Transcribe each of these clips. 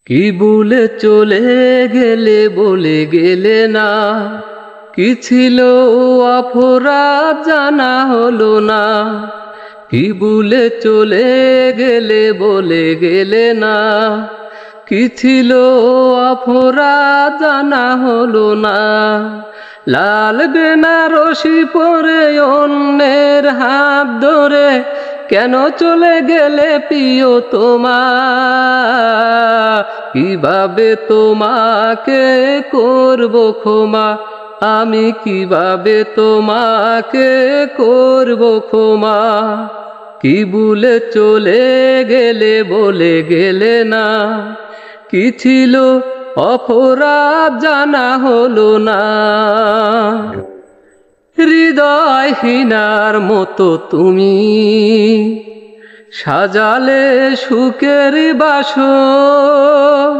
কি ভুলে চলে গেলে বলে গেলে না, কি ছিল অপরাধ জানা হলো না। কি ভুলে চলে গেলে বলে গেলে না, কি ছিল অপরাধ জানা হলো না। লাল বেনারসি পরে অন্যের হাত ধরে কেন চলে গেলে প্রিয়তমা। কিভাবে তোমাকে করব ক্ষমা, আমি কিভাবে তোমাকে করব ক্ষমা। কি ভুলে চলে গেলে বলে গেলে না, কি ছিল অপরাধ জানা হলো না। হৃদয়হীনার মতো তুমি সাজালে সুখের বাসর,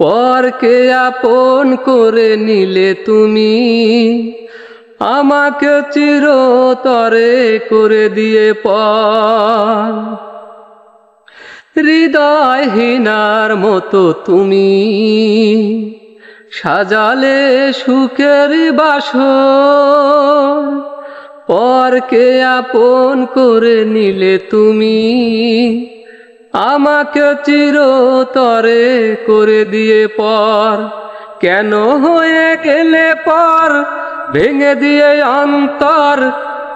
পরকে আপন করে নিলে তুমি, আমাকে চিরতরে করে দিয়ে পর। হৃদয়হীনার মতো তুমি সাজালে সুখের বাসর, পরকে আপন করে নিলে তুমি, আমাকে চিরতরে করে দিয়ে পর। কেন হয়ে গেলে পর ভেঙে দিয়ে অন্তর,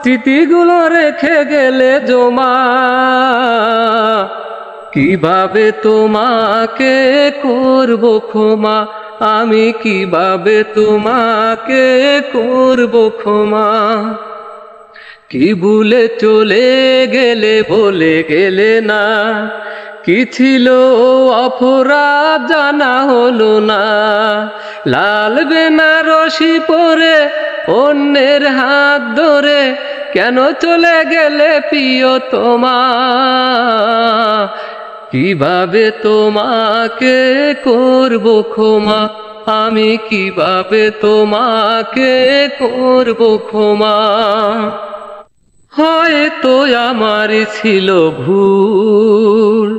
স্মৃতিগুলো রেখে গেলে জমা। কিভাবে তোমাকে করব ক্ষমা, আমি কিভাবে তোমাকে করব ক্ষমা। কি ভুলে চলে গেলে বলে গেলে না, কি ছিল অপরাধ জানা হলো না। লাল বেনারসি পরে অন্যের হাত ধরে কেন চলে গেলে প্রিয়তমা। কিভাবে তোমাকে করব ক্ষমা, আমি কিভাবে তোমাকে করব ক্ষমা। হয়তো আমার ছিল ভুল,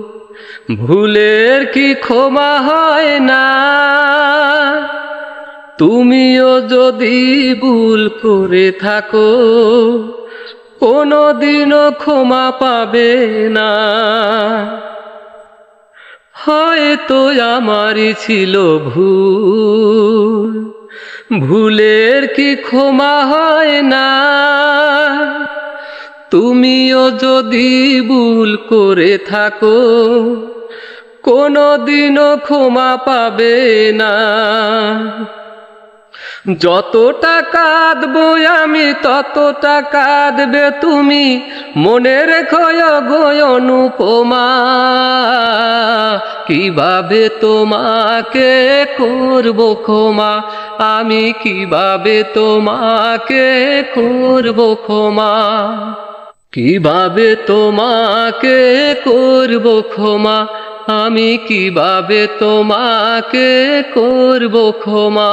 ভুলের কি ক্ষমা হয় না। তুমিও যদি ভুল করে থাকো, কোনোদিনও ক্ষমা পাবে না। হয়তো আমারই ছিল ভুল, ভুলের কি ক্ষমা হয় না। তুমিও যদি ভুল করে থাকো, কোনোদিনও ক্ষমা পাবে না। যতটা কাঁদবো আমি ততটা কাঁদবে তুমি, মনে রেখো গো অনুপমা। কিভাবে তোমাকে করব ক্ষমা, আমি কিভাবে তোমাকে করব ক্ষমা। কিভাবে তোমাকে করব ক্ষমা, আমি কিভাবে তোমাকে করব ক্ষমা।